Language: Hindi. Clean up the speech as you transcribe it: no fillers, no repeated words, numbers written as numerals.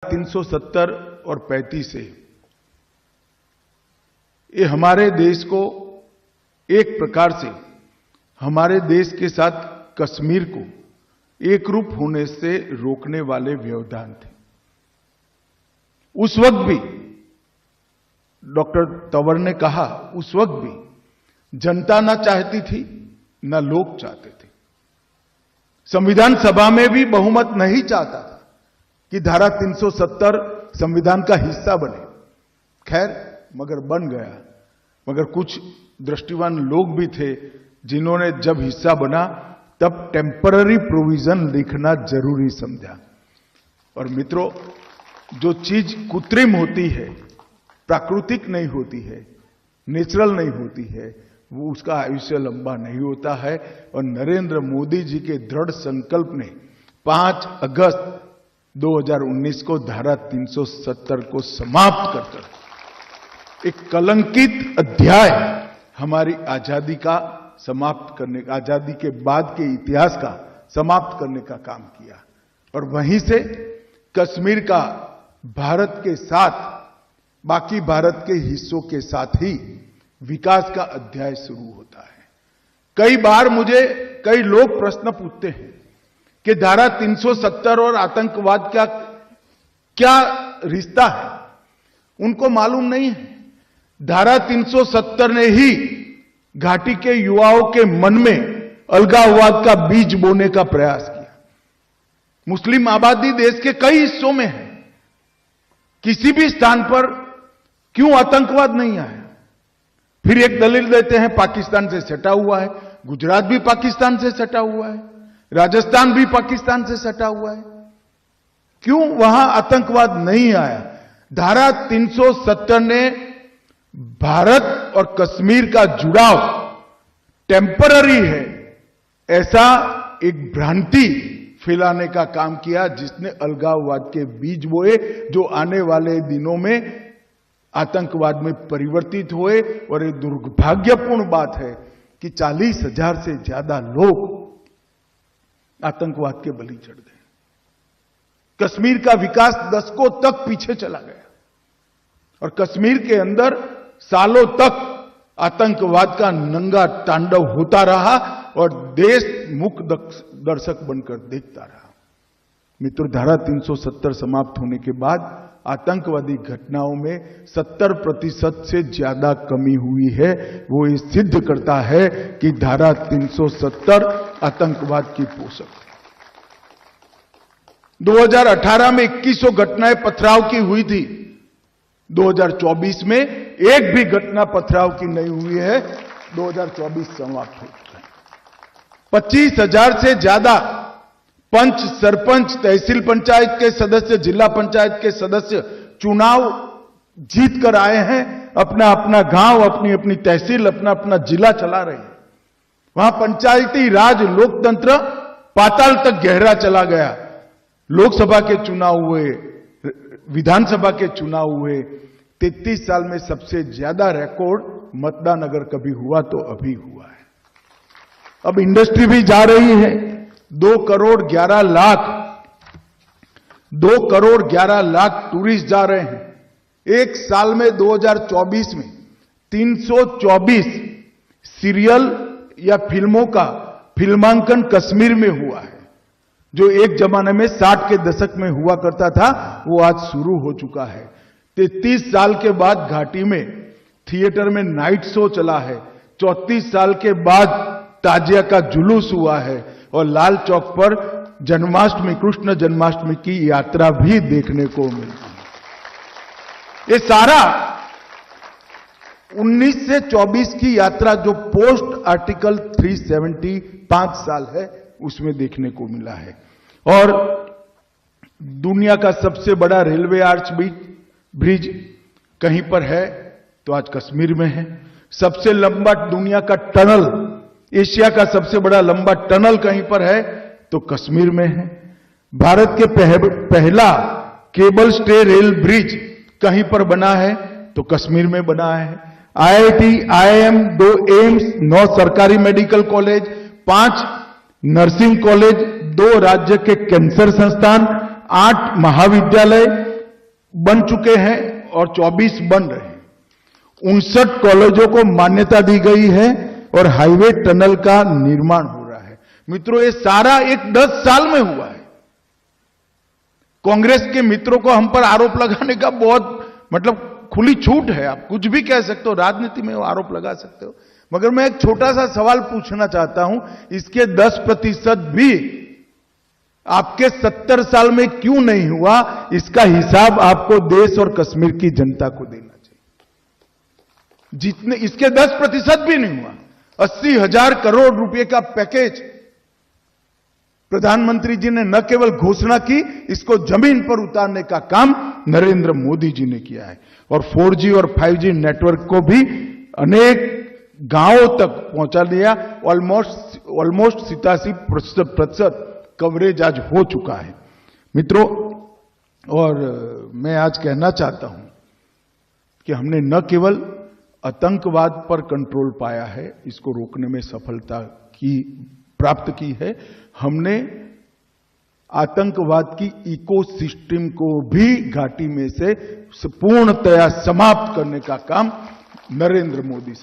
370 और 35 से ये हमारे देश को एक प्रकार से हमारे देश के साथ कश्मीर को एकरूप होने से रोकने वाले व्यवधान थे। उस वक्त भी डॉक्टर तंवर ने कहा, उस वक्त भी जनता ना चाहती थी ना लोग चाहते थे। संविधान सभा में भी बहुमत नहीं चाहता था कि धारा 370 संविधान का हिस्सा बने। खैर मगर बन गया। मगर कुछ दृष्टिवान लोग भी थे जिन्होंने जब हिस्सा बना तब टेम्पररी प्रोविजन लिखना जरूरी समझा। और मित्रों, जो चीज कृत्रिम होती है, प्राकृतिक नहीं होती है, नेचुरल नहीं होती है, वो उसका आयुष्य लंबा नहीं होता है। और नरेंद्र मोदी जी के दृढ़ संकल्प ने 5 अगस्त 2019 को धारा 370 को समाप्त कर एक कलंकित अध्याय हमारी आजादी का समाप्त करने का, आजादी के बाद के इतिहास का समाप्त करने का काम किया। और वहीं से कश्मीर का भारत के साथ, बाकी भारत के हिस्सों के साथ ही विकास का अध्याय शुरू होता है। कई बार मुझे कई लोग प्रश्न पूछते हैं कि धारा 370 और आतंकवाद का क्या रिश्ता है। उनको मालूम नहीं है। धारा 370 ने ही घाटी के युवाओं के मन में अलगाववाद का बीज बोने का प्रयास किया। मुस्लिम आबादी देश के कई हिस्सों में है। किसी भी स्थान पर क्यों आतंकवाद नहीं आया? फिर एक दलील देते हैं पाकिस्तान से सटा हुआ है। गुजरात भी पाकिस्तान से सटा हुआ है, राजस्थान भी पाकिस्तान से सटा हुआ है। क्यों वहां आतंकवाद नहीं आया? धारा 370 ने भारत और कश्मीर का जुड़ाव टेम्पररी है ऐसा एक भ्रांति फैलाने का काम किया, जिसने अलगाववाद के बीज बोए जो आने वाले दिनों में आतंकवाद में परिवर्तित हुए। और ये दुर्भाग्यपूर्ण बात है कि 40,000 से ज्यादा लोग आतंकवाद के बलि चढ़ गए। कश्मीर का विकास दशकों तक पीछे चला गया और कश्मीर के अंदर सालों तक आतंकवाद का नंगा तांडव होता रहा और देश मूक दर्शक बनकर देखता रहा। मित्रों, धारा 370 समाप्त होने के बाद आतंकवादी घटनाओं में 70% से ज्यादा कमी हुई है। वो ये सिद्ध करता है कि धारा 370 आतंकवाद की पोषक है। 2018 में 2100 घटनाएं पथराव की हुई थी। 2024 में एक भी घटना पथराव की नहीं हुई है। 2024 समाप्त हो चुका है। 25,000 से ज्यादा पंच, सरपंच, तहसील पंचायत के सदस्य, जिला पंचायत के सदस्य चुनाव जीत कर आए हैं। अपना अपना गांव, अपनी अपनी तहसील, अपना अपना जिला चला रहे हैं। वहां पंचायती राज, लोकतंत्र पाताल तक गहरा चला गया। लोकसभा के चुनाव हुए, विधानसभा के चुनाव हुए। 33 साल में सबसे ज्यादा रिकॉर्ड मतदान अगर कभी हुआ तो अभी हुआ है। अब इंडस्ट्री भी जा रही है। 2 करोड़ 11 लाख टूरिस्ट जा रहे हैं। एक साल में 2024 में 324 सीरियल या फिल्मों का फिल्मांकन कश्मीर में हुआ है। जो एक जमाने में 60 के दशक में हुआ करता था, वो आज शुरू हो चुका है। 33 साल के बाद घाटी में थिएटर में नाइट शो चला है। 34 साल के बाद ताजिया का जुलूस हुआ है और लाल चौक पर जन्माष्टमी, कृष्ण जन्माष्टमी की यात्रा भी देखने को मिलती है। ये सारा 19 से 24 की यात्रा जो पोस्ट आर्टिकल 370 5 साल है उसमें देखने को मिला है। और दुनिया का सबसे बड़ा रेलवे आर्च ब्रिज कहीं पर है तो आज कश्मीर में है। सबसे लंबा दुनिया का टनल, एशिया का सबसे बड़ा लंबा टनल कहीं पर है तो कश्मीर में है। भारत के पहला केबल स्टे रेल ब्रिज कहीं पर बना है तो कश्मीर में बना है। IIT, IIM, 2 एम्स, 9 सरकारी मेडिकल कॉलेज, 5 नर्सिंग कॉलेज, 2 राज्य के कैंसर संस्थान, 8 महाविद्यालय, बन चुके हैं और 24 बन रहे हैं। 59 कॉलेजों को मान्यता दी गई है और हाईवे टनल का निर्माण हो रहा है। मित्रों, ये सारा एक 10 साल में हुआ है। कांग्रेस के मित्रों को हम पर आरोप लगाने का बहुत खुली छूट है। आप कुछ भी कह सकते हो, राजनीति में आरोप लगा सकते हो, मगर मैं एक छोटा सा सवाल पूछना चाहता हूं, इसके 10% भी आपके 70 साल में क्यों नहीं हुआ? इसका हिसाब आपको देश और कश्मीर की जनता को देना चाहिए। जितने इसके 10% भी नहीं हुआ। 80,000 करोड़ रुपए का पैकेज प्रधानमंत्री जी ने न केवल घोषणा की, इसको जमीन पर उतारने का काम नरेंद्र मोदी जी ने किया है। और 4G और 5G नेटवर्क को भी अनेक गांवों तक पहुंचा दिया। ऑलमोस्ट 87% कवरेज आज हो चुका है। मित्रों, और मैं आज कहना चाहता हूं कि हमने न केवल आतंकवाद पर कंट्रोल पाया है, इसको रोकने में सफलता प्राप्त की है, हमने आतंकवाद की इकोसिस्टम को भी घाटी में से पूर्णतया समाप्त करने का काम नरेंद्र मोदी सरकार